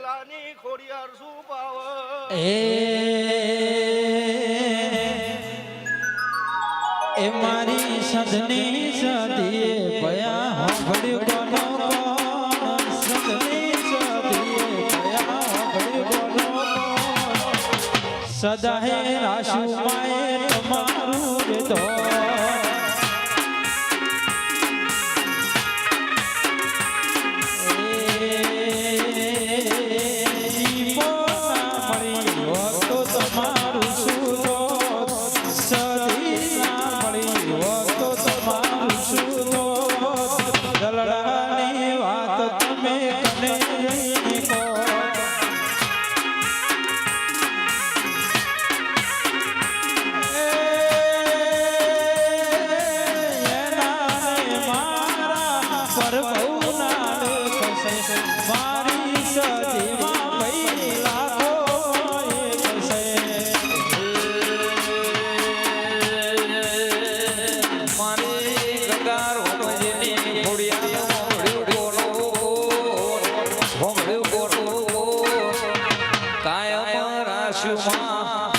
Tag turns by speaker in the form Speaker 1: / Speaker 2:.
Speaker 1: લાની ખોડિયાર શું પાવ
Speaker 2: એ મારી સદની સદીએ ભયા હોભળ્યું બોલો કોણ સદની સદીએ ભયા હોભળ્યું બોલો સદા હે રાશુ માએ તમારું રીતો કાયમ રાશુમાં